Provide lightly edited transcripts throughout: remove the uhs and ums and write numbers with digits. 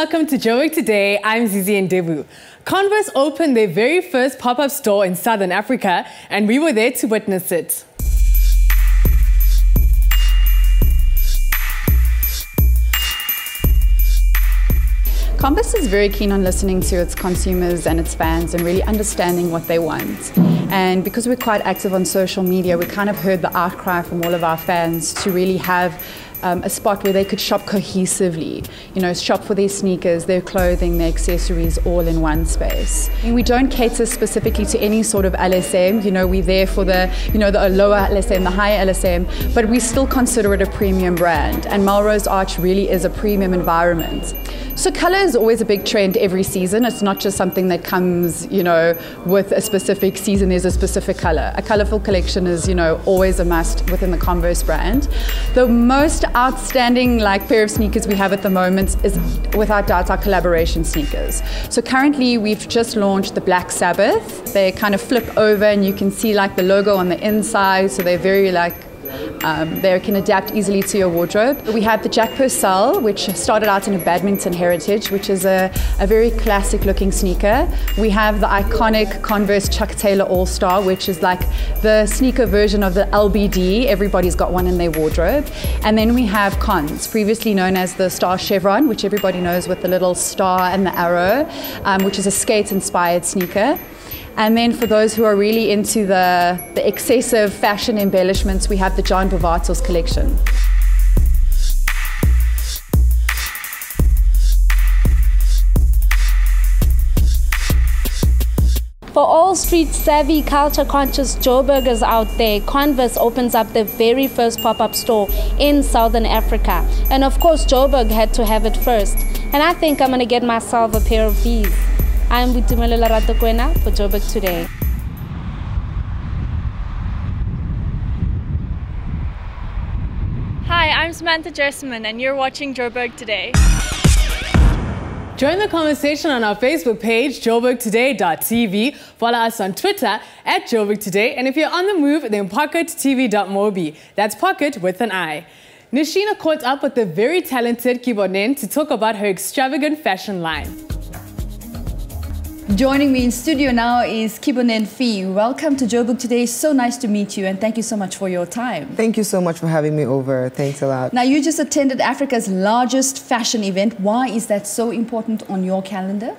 welcome to Joburg Today. I'm Zizi Ndevu. Converse opened their very first pop-up store in Southern Africa, and we were there to witness it. Converse is very keen on listening to its consumers and its fans and really understanding what they want. And because we're quite active on social media, we kind of heard the outcry from all of our fans to really have a spot where they could shop cohesively, you know, shop for their sneakers, their clothing, their accessories, all in one space. And we don't cater specifically to any sort of LSM, you know, we're there for the, you know, the lower LSM, the higher LSM, but we still consider it a premium brand. And Melrose Arch really is a premium environment. So color is always a big trend every season. It's not just something that comes, you know, with a specific season, there's a specific color. A colorful collection is, you know, always a must within the Converse brand. The most outstanding pair of sneakers we have at the moment is without doubt our collaboration sneakers. So currently we've just launched the Black Sabbath. They kind of flip over and you can see the logo on the inside, so they're very they can adapt easily to your wardrobe. We have the Jack Purcell, which started out in a badminton heritage, which is a very classic looking sneaker. We have the iconic Converse Chuck Taylor All-Star, which is like the sneaker version of the LBD. Everybody's got one in their wardrobe. And then we have Cons, previously known as the Star Chevron, which everybody knows with the little star and the arrow, which is a skate-inspired sneaker. And then for those who are really into the excessive fashion embellishments, we have the John Bovatos collection. For all street-savvy, culture-conscious Joburgers out there, Converse opens up their very first pop-up store in Southern Africa. And of course, Joburg had to have it first. And I think I'm going to get myself a pair of these. I'm Butumelela Ratokwena for Joburg Today. Hi, I'm Samantha Jessamine and you're watching Joburg Today. Join the conversation on our Facebook page, joburgtoday.tv. Follow us on Twitter @JoburgToday. And if you're on the move, then pockettv.mobi. That's pocket with an I. Nishina caught up with the very talented Kibonen to talk about her extravagant fashion line. Joining me in studio now is Kibonen Fee. Welcome to Joburg Today. So nice to meet you and thank you so much for your time. Thank you so much for having me over. Thanks a lot. Now you just attended Africa's largest fashion event. Why is that so important on your calendar?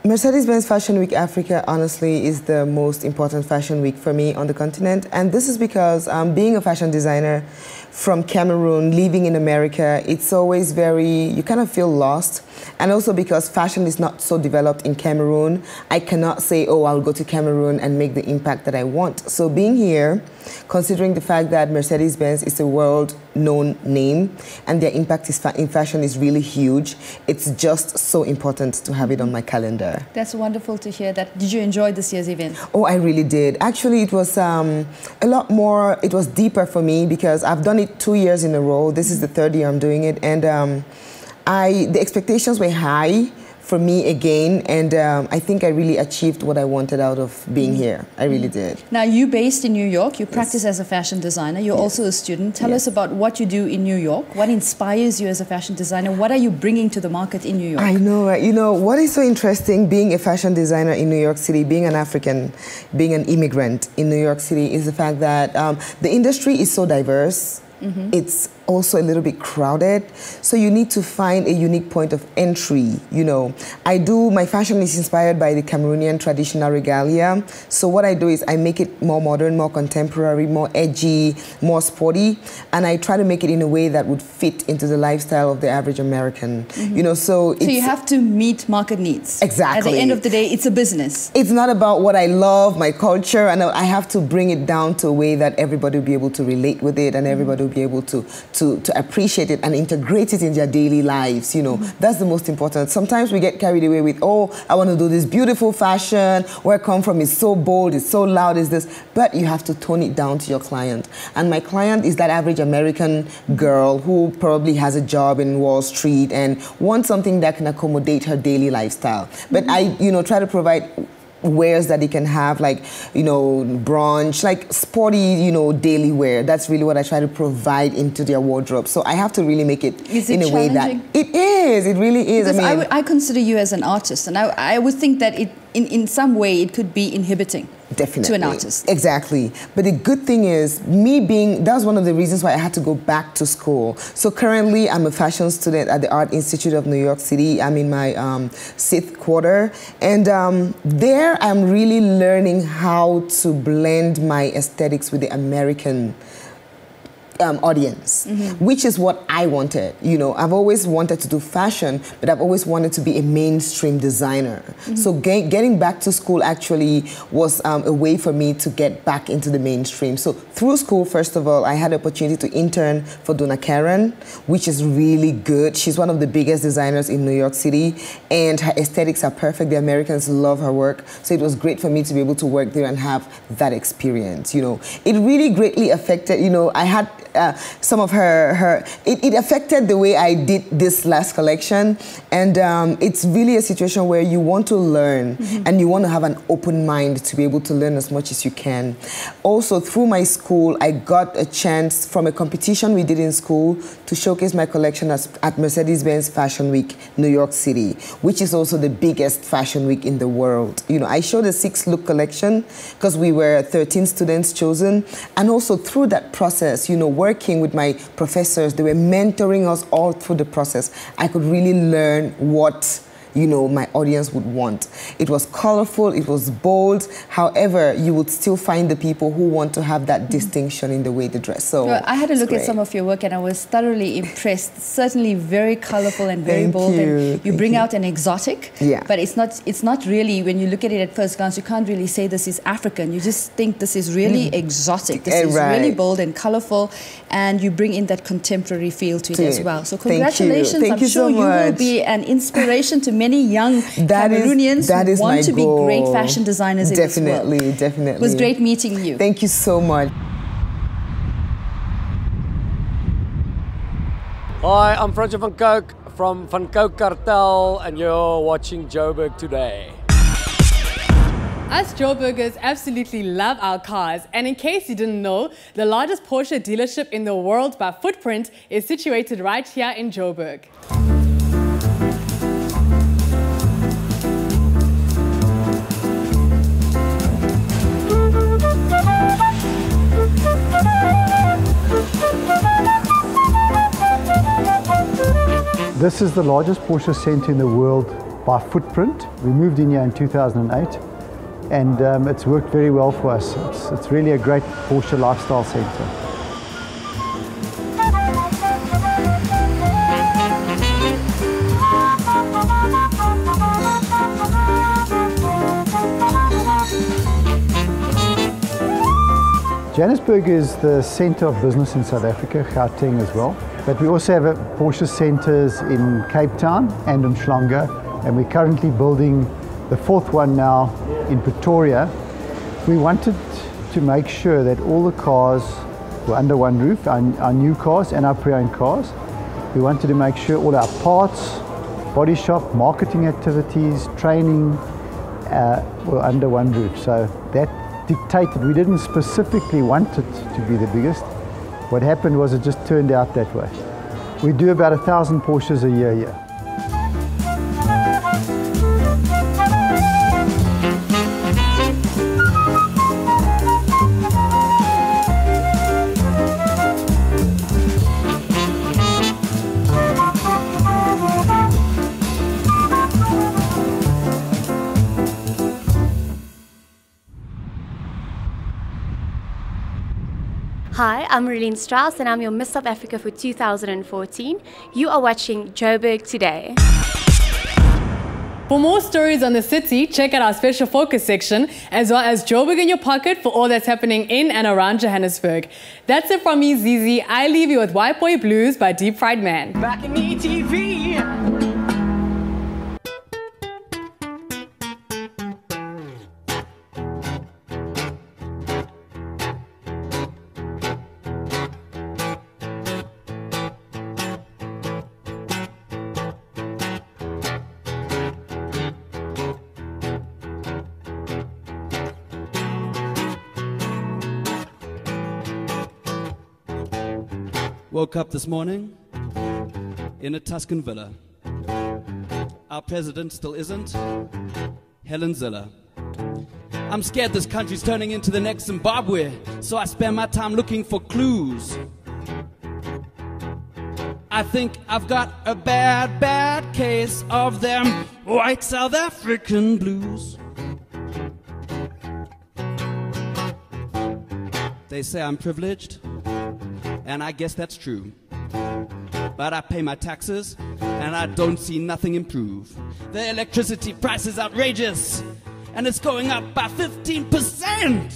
Mercedes-Benz Fashion Week Africa honestly is the most important fashion week for me on the continent, and this is because being a fashion designer from Cameroon, living in America, it's always you kind of feel lost. And also because fashion is not so developed in Cameroon, I cannot say, oh, I'll go to Cameroon and make the impact that I want. So being here, considering the fact that Mercedes-Benz is a world-known name and their impact in fashion is really huge, it's just so important to have it on my calendar. That's wonderful to hear that. Did you enjoy this year's event? Oh, I really did. Actually, it was a lot more, it was deeper for me because I've done it 2 years in a row. This is the third year I'm doing it. And the expectations were high for me again, and I think I really achieved what I wanted out of being here. I really did. Now, you're based in New York. You practice as a fashion designer. You're also a student. Tell us about what you do in New York. What inspires you as a fashion designer? What are you bringing to the market in New York? I know, right? You know, what is so interesting being a fashion designer in New York City, being an African, being an immigrant in New York City, is the fact that the industry is so diverse. It's also a little bit crowded, so you need to find a unique point of entry. You know, my fashion is inspired by the Cameroonian traditional regalia, so what I do is I make it more modern, more contemporary, more edgy, more sporty, and I try to make it in a way that would fit into the lifestyle of the average American. You know, so you have to meet market needs. Exactly. At the end of the day, it's a business. It's not about what I love, my culture, and I have to bring it down to a way that everybody will be able to relate with it and everybody will be able to appreciate it and integrate it in their daily lives. You know, that's the most important. Sometimes we get carried away with, oh, I want to do this beautiful fashion, where I come from is so bold, it's so loud, is this, but you have to tone it down to your client. And my client is that average American girl who probably has a job in Wall Street and wants something that can accommodate her daily lifestyle. But I, you know, try to provide wears that they can have, like, you know, brunch, like sporty, you know, daily wear. That's really what I try to provide into their wardrobe. So I have to really make it in a way that it is. It really is. Because I mean, I consider you as an artist, and I would think that it, in some way, it could be inhibiting. Definitely. To an artist. Exactly. But the good thing is, that was one of the reasons why I had to go back to school. So currently, I'm a fashion student at the Art Institute of New York City. I'm in my 6th quarter. And there, I'm really learning how to blend my aesthetics with the American audience, which is what I wanted. You know, I've always wanted to do fashion, but I've always wanted to be a mainstream designer. So getting back to school actually was a way for me to get back into the mainstream. So through school, first of all, I had the opportunity to intern for Donna Karan, which is really good. She's one of the biggest designers in New York City, and her aesthetics are perfect. The Americans love her work. So it was great for me to be able to work there and have that experience. You know, it really greatly affected, you know, I had some of it affected the way I did this last collection. And it's really a situation where you want to learn and you want to have an open mind to be able to learn as much as you can. Also, through my school, I got a chance from a competition we did in school to showcase my collection at Mercedes-Benz Fashion Week, New York City, which is also the biggest fashion week in the world. You know, I showed a 6-look collection because we were 13 students chosen. And also through that process, you know, working with my professors, they were mentoring us all through the process. I could really learn what, you know, my audience would want. It was colorful, it was bold. However, you would still find the people who want to have that distinction in the way they dress. So I had a look at some of your work and I was thoroughly impressed. Certainly very colorful and very bold. And you bring out an exotic, but it's not really, when you look at it at first glance, you can't really say this is African. You just think this is really exotic. This is really bold and colorful, and you bring in that contemporary feel to it as well. So congratulations. Thank you so much. I'm sure you will be an inspiration to many young Cameroonians who want to be great fashion designers in this world. Definitely. It was great meeting you. Thank you so much. Hi, I'm Francois van Coke from Van Coke Cartel, and you're watching Joburg Today. Us Joburgers absolutely love our cars, and in case you didn't know, the largest Porsche dealership in the world by footprint is situated right here in Joburg. This is the largest Porsche center in the world by footprint. We moved in here in 2008 and it's worked very well for us. It's really a great Porsche lifestyle center. Johannesburg is the center of business in South Africa, Gauteng as well. But we also have Porsche centers in Cape Town and in Umhlanga, and we're currently building the 4th one now in Pretoria. We wanted to make sure that all the cars were under one roof, our new cars and our pre-owned cars. We wanted to make sure all our parts, body shop, marketing activities, training were under one roof. So that dictated, we didn't specifically want it to be the biggest. What happened was it just turned out that way. We do about 1,000 Porsches a year here. Hi, I'm Marlene Strauss and I'm your Miss South Africa for 2014. You are watching Joburg Today. For more stories on the city, check out our special focus section, as well as Joburg in your pocket for all that's happening in and around Johannesburg. That's it from me, Zizi. I leave you with White Boy Blues by Deep Fried Man. Back in ETV. Woke up this morning in a Tuscan villa. Our president still isn't Helen Zille. I'm scared this country's turning into the next Zimbabwe, so I spend my time looking for clues. I think I've got a bad, bad case of them white South African blues. They say I'm privileged, and I guess that's true. But I pay my taxes, and I don't see nothing improve. The electricity price is outrageous, and it's going up by 15%.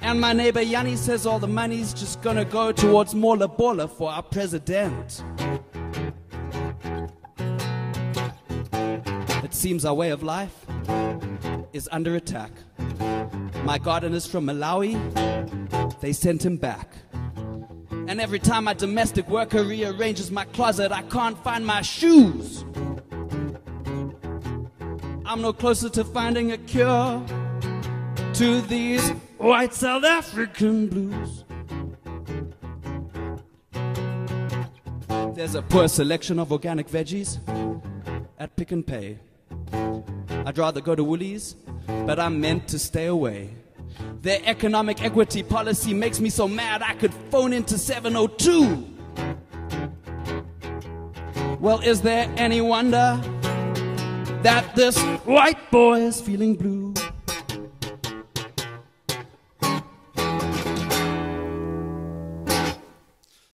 And my neighbor Yanni says all the money's just gonna go towards more Lobola for our president. It seems our way of life is under attack. My gardener's from Malawi, they sent him back. And every time my domestic worker rearranges my closet, I can't find my shoes. I'm no closer to finding a cure to these white South African blues. There's a poor selection of organic veggies at Pick and Pay. I'd rather go to Woolies, but I'm meant to stay away. Their economic equity policy makes me so mad I could phone into 702. Well, is there any wonder that this white boy is feeling blue?